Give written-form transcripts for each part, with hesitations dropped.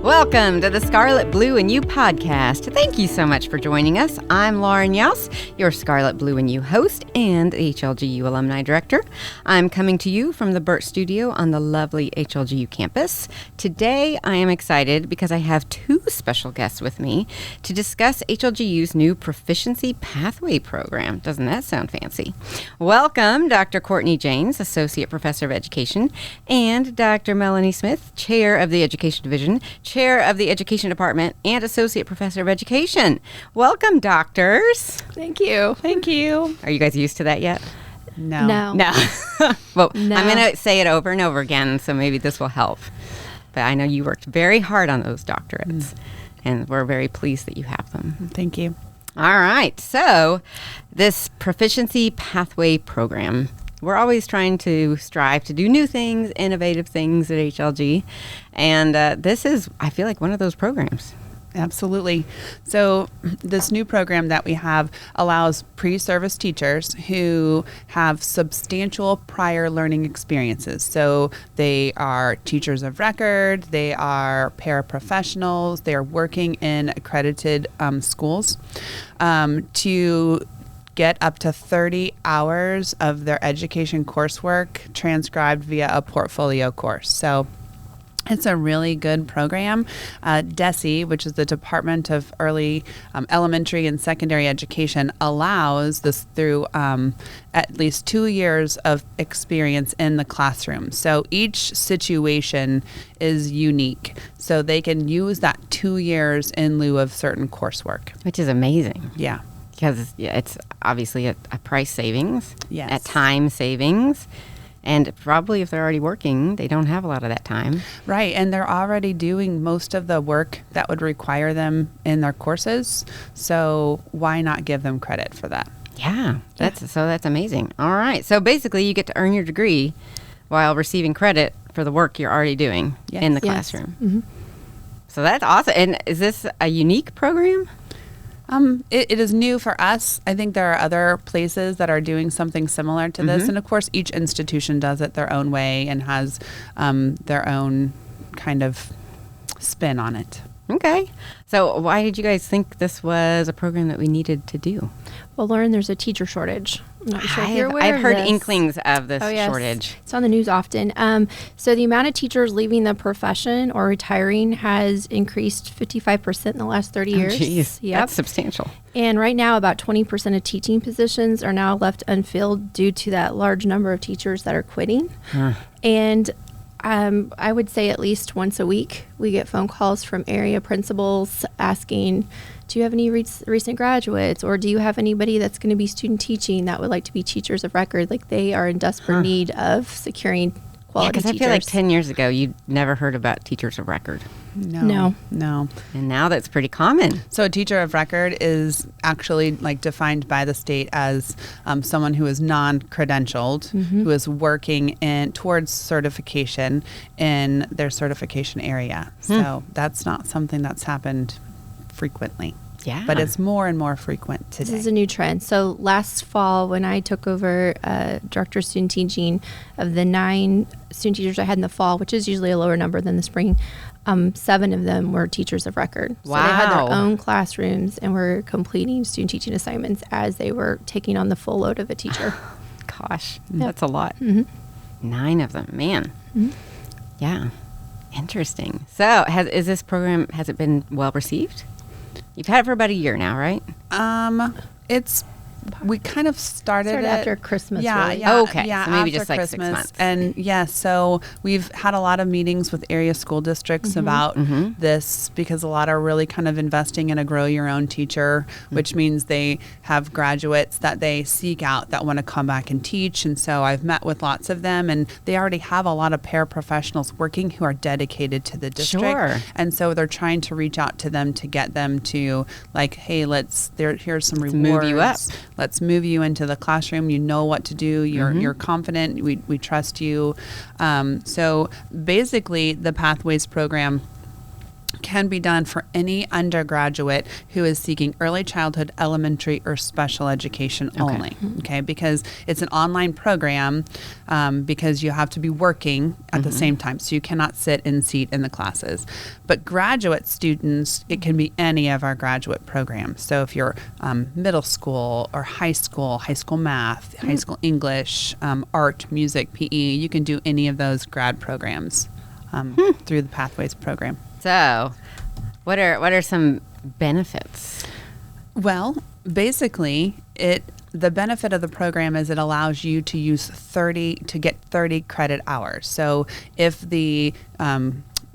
Welcome to the Scarlet, Blue, and You podcast. Thank you so much for joining us. I'm Lauren Youse, your Scarlet, Blue, and You host and HLGU Alumni Director. I'm coming to you from the Burt Studio on the lovely HLGU campus. Today, I am excited because I have two special guests with me to discuss HLGU's new Proficiency Pathway program. Doesn't that sound fancy? Welcome, Dr. Courtney Janes, Associate Professor of Education, and Dr. Melanie Smith, Chair of the Education Division, Chair of the Education Department, and Associate Professor of Education. Welcome, doctors. Thank you. Thank you. Are you guys used to that yet? No. Well, No. I'm going to say it over and over again, so maybe this will help. But I know you worked very hard on those doctorates, and we're very pleased that you have them. Thank you. All right. So this Proficiency Pathway program, we're always trying to strive to do new things, innovative things at HLG. And this is, I feel like, one of those programs. Absolutely. So this new program that we have allows pre-service teachers who have substantial prior learning experiences. So they are teachers of record, they are paraprofessionals, they are working in accredited schools to get up to 30 hours of their education coursework transcribed via a portfolio course. So it's a really good program. DESE, which is the Department of Early Elementary and Secondary Education, allows this through at least 2 years of experience in the classroom. So each situation is unique. So they can use that 2 years in lieu of certain coursework. Which is amazing. Yeah. Because it's obviously a price savings, Yes. a time savings, and probably if they're already working, they don't have a lot of that time. Right, and they're already doing most of the work that would require them in their courses, so why not give them credit for that? Yeah, that's amazing. All right, so basically you get to earn your degree while receiving credit for the work you're already doing in the classroom. Mm-hmm. So that's awesome. And is this a unique program? It is new for us. I think there are other places that are doing something similar to this. And of course, each institution does it their own way and has their own kind of spin on it. Okay. So why did you guys think this was a program that we needed to do? Well, Lauren, there's a teacher shortage. I'm not sure if you're aware I've of heard this. inklings of this Oh, yes. shortage. It's on the news often. So the amount of teachers leaving the profession or retiring has increased 55% in the last 30 years. Jeez, Yep. that's substantial. And right now, about 20% of teaching positions are now left unfilled due to that large number of teachers that are quitting. And I would say at least once a week, we get phone calls from area principals asking, do you have any recent graduates, or do you have anybody that's going to be student teaching that would like to be teachers of record? Like, they are in desperate need of securing quality Because teachers. I feel like 10 years ago, you never heard about teachers of record. No. And now that's pretty common. So a teacher of record is actually like defined by the state as someone who is non-credentialed, who is working towards certification in their certification area. So that's not something that's happened frequently. Yeah. But it's more and more frequent today. This is a new trend. So last fall, when I took over Director of Student Teaching, of the 9 student teachers I had in the fall, which is usually a lower number than the spring, 7 of them were teachers of record. So they had Wow. their own classrooms and were completing student teaching assignments as they were taking on the full load of a teacher. Gosh, that's a lot. 9 of them, man. Yeah, interesting. So has it been well received? You've had it for about a year now, right? We kind of started it after Christmas. Yeah, really. yeah. Okay, Yeah, so maybe after just like 6 Christmas. months. And so we've had a lot of meetings with area school districts about this, because a lot are really kind of investing in a grow your own teacher, which means they have graduates that they seek out that want to come back and teach. And so I've met with lots of them, and they already have a lot of paraprofessionals working who are dedicated to the district. Sure. And so they're trying to reach out to them to get them to, like, hey, here's some rewards. move you up. Let's move you into the classroom. You know what to do. You're confident. We trust you. So basically, the Pathways program can be done for any undergraduate who is seeking early childhood, elementary, or special education only. Okay, because it's an online program, because you have to be working at the same time, so you cannot sit in seat in the classes. But graduate students, it can be any of our graduate programs. So if you're middle school or high school math, high school English, art, music, PE, you can do any of those grad programs through the Pathways program. So, what are some benefits? Well, basically, the benefit of the program is it allows you to get 30 credit hours. So, if the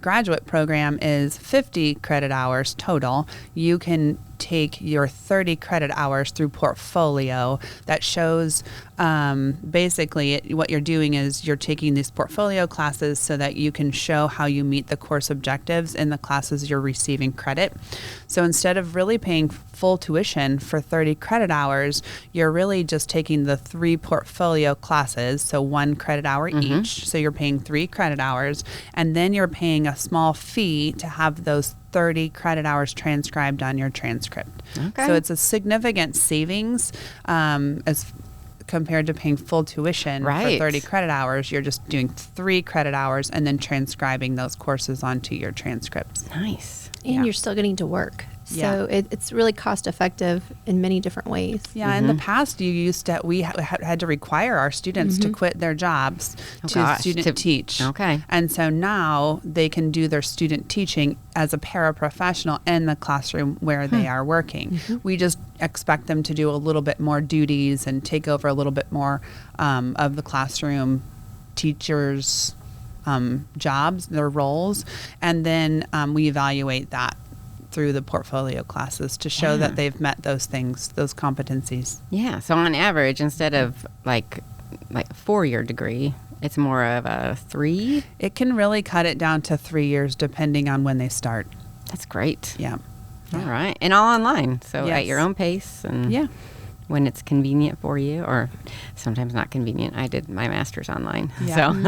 graduate program is 50 credit hours total, you can take your 30 credit hours through portfolio that shows basically what you're doing is you're taking these portfolio classes so that you can show how you meet the course objectives in the classes you're receiving credit. So instead of really paying full tuition for 30 credit hours, you're really just taking the 3 portfolio classes, so 1 credit hour each. So you're paying 3 credit hours, and then you're paying a small fee to have those 30 credit hours transcribed on your transcript. Okay. So it's a significant savings as compared to paying full tuition for 30 credit hours. You're just doing 3 credit hours and then transcribing those courses onto your transcripts. Nice. And you're still getting to work. So it's really cost effective in many different ways. Yeah, in the past, we had to require our students to quit their jobs to teach. Okay. And so now they can do their student teaching as a paraprofessional in the classroom where they are working. We just expect them to do a little bit more duties and take over a little bit more of the classroom teachers' jobs, their roles, and then we evaluate that through the portfolio classes to show that they've met those things, those competencies. Yeah. So on average, instead of like a 4-year degree, it's more of a 3? It can really cut it down to 3 years depending on when they start. That's great. Yeah. All right. And all online. So at your own pace and when it's convenient for you, or sometimes not convenient. I did my master's online. Yeah. So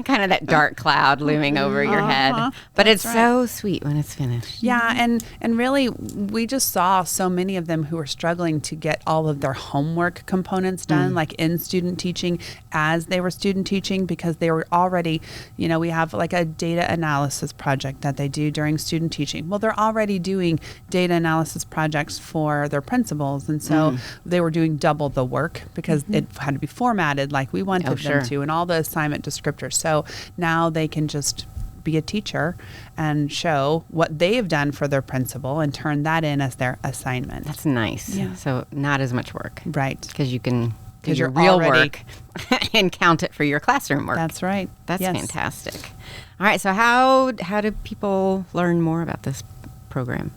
kind of that dark cloud looming over your head. But it's so sweet when it's finished. Yeah, and really we just saw so many of them who were struggling to get all of their homework components done, like in student teaching as they were student teaching, because they were already, we have like a data analysis project that they do during student teaching. Well, they're already doing data analysis projects for their principals, and so they were doing double the work because it had to be formatted like we wanted them to, and all the assignment descriptors. So now they can just be a teacher and show what they've done for their principal and turn that in as their assignment. That's nice. Yeah. So not as much work. Right. Because you can do your real work and count it for your classroom work. That's right. That's fantastic. All right. So how do people learn more about this program?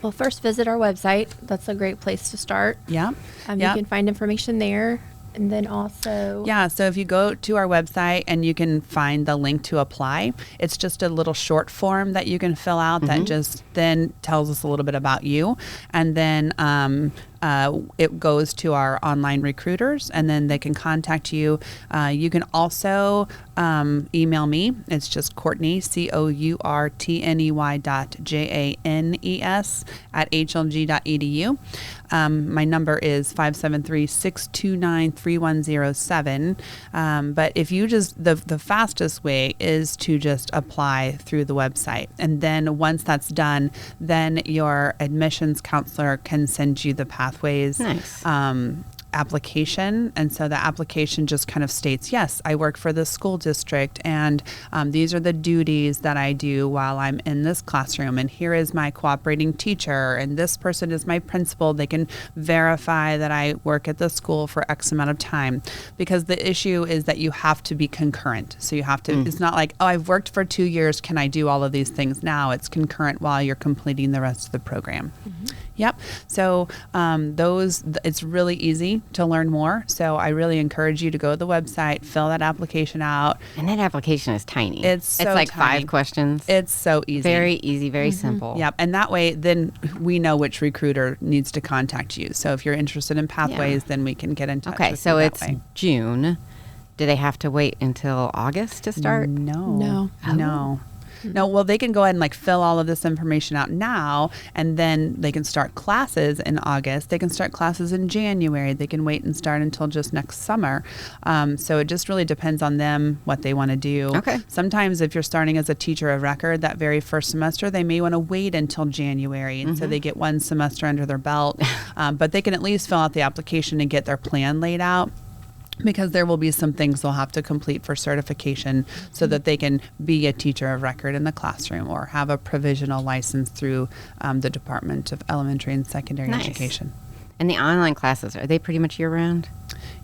Well, first visit our website. That's a great place to start. Yeah. You can find information there. And then also... Yeah, so if you go to our website and you can find the link to apply, it's just a little short form that you can fill out that just then tells us a little bit about you. And then it goes to our online recruiters, and then they can contact you. You can also email me. It's just Courtney, COURTNEY.JANES @HLG.edu. My number is 573-629-3107. But if you just, the fastest way is to just apply through the website. And then once that's done, then your admissions counselor can send you the Pathways application. And so the application just kind of states, yes, I work for this school district, and these are the duties that I do while I'm in this classroom, and here is my cooperating teacher, and this person is my principal. They can verify that I work at the school for X amount of time, because the issue is that you have to be concurrent. So you have to, it's not like, oh, I've worked for 2 years, can I do all of these things now? It's concurrent while you're completing the rest of the program. Yep. So it's really easy to learn more. So I really encourage you to go to the website, fill that application out. And that application is tiny. It's like tiny. 5 questions. It's so easy. Very easy, very simple. Yep. And that way, then we know which recruiter needs to contact you. So if you're interested in Pathways, then we can get in touch with you so that it's way. June. Do they have to wait until August to start? No. No, well, they can go ahead and like fill all of this information out now, and then they can start classes in August. They can start classes in January. They can wait and start until just next summer. So it just really depends on them, what they want to do. Okay. Sometimes if you're starting as a teacher of record that very first semester, they may want to wait until January. And so they get one semester under their belt, but they can at least fill out the application and get their plan laid out, because there will be some things they'll have to complete for certification so that they can be a teacher of record in the classroom or have a provisional license through the Department of Elementary and Secondary Nice. Education. And the online classes, are they pretty much year-round?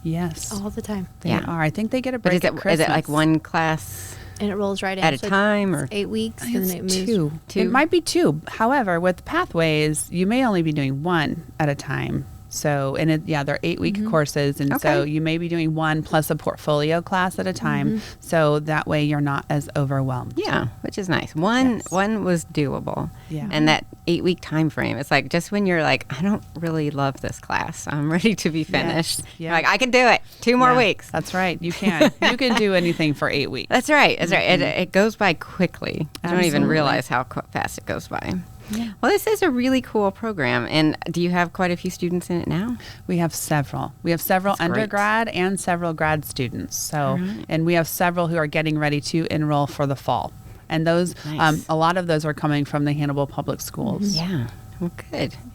Yes, All the time. they are. I think they get a But break at is Christmas. it like one class And it rolls right in. at a So time? Or it's 8 weeks, and It's then it moves. two. It might be two. However, with pathways, you may only be doing one at a time. So, and they're 8-week courses. And so Okay. you may be doing one plus a portfolio class at a time. So that way you're not as overwhelmed. Yeah, which is nice. One was doable. Yeah. And that 8-week time frame, it's like just when you're like, I don't really love this class, I'm ready to be finished. Yeah. You're like, I can do it. 2 more Yeah, weeks. That's right. You can. You can do anything for 8 weeks. That's right. That's right. It goes by quickly. I don't even Absolutely. realize how fast it goes by. Yeah. Well, this is a really cool program. And do you have quite a few students in it now? We have several. We have several That's great. undergrad and several grad students. So, All right. and we have several who are getting ready to enroll for the fall. And those, Nice. a lot of those are coming from the Hannibal Public Schools. Yeah. Well,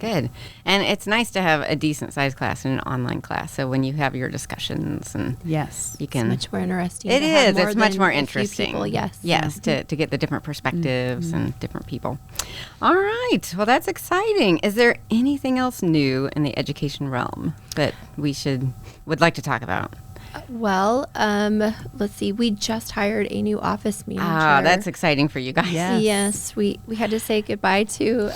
good. And it's nice to have a decent sized class and an online class. So when you have your discussions and Yes. you It's can. much more interesting. It to have is. It's much than more a few interesting. people, yes. Yes, to get the different perspectives and different people. All right. Well, that's exciting. Is there anything else new in the education realm that we would like to talk about? Well, let's see. We just hired a new office manager. Ah, that's exciting for you guys. Yes. Yes, we had to say goodbye to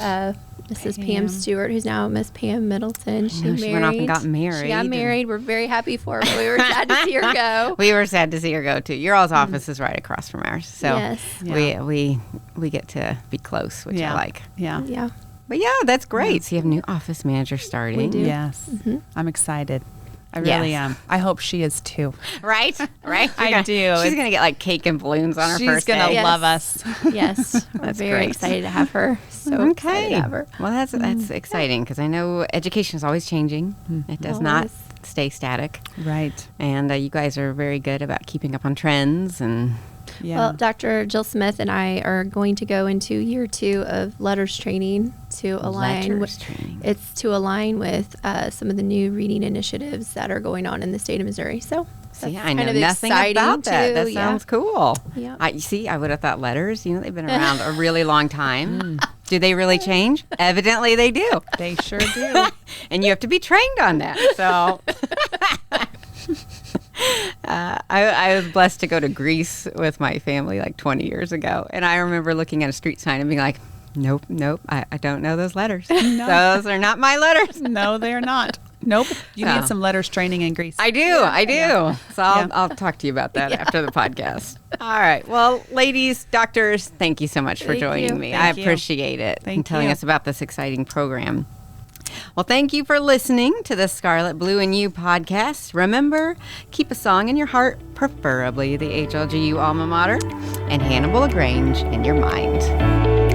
Mrs. Pam Stewart, who's now Miss Pam Middleton. know, she went off and got married She got and- married. We're very happy for her, but we were sad to see her go. We were sad to see her go too. Your all's office is right across from ours, so Yes. Yeah. we get to be close, which I like. Yeah. Yeah. But yeah, that's great. So you have a new office manager starting. We do. Yes. I'm excited. I really Yes. am. I hope she is too. Right? Right? I do. She's going to get like cake and balloons on her She's first going to day. Yes. love us. Yes. We're That's very great. excited to have her. So excited to have her. Well, that's exciting because I know education is always changing. It does not Always. stay static. Right. And you guys are very good about keeping up on trends and Yeah. Well, Dr. Jill Smith and I are going to go into year 2 of letters training to align. letters training. It's to align with some of the new reading initiatives that are going on in the state of Missouri. So See, that's I know kind of nothing exciting about that. too. That Yeah. sounds cool. Yeah. You see, I would have thought letters, they've been around a really long time. Do they really change? Evidently they do. They sure do. And you have to be trained on that. So I was blessed to go to Greece with my family like 20 years ago. And I remember looking at a street sign and being like, nope, I don't know those letters. Those are not my letters. No, they're not. Nope. You So. need some letters training in Greece. I do. So Yeah. I'll talk to you about that after the podcast. All right. Well, ladies, doctors, thank you so much for Thank joining you. me. Thank I you. appreciate it and Thank telling you. us about this exciting program. Well, thank you for listening to the Scarlet, Blue, and You podcast. Remember, keep a song in your heart, preferably the HLGU alma mater, and Hannibal-LaGrange in your mind.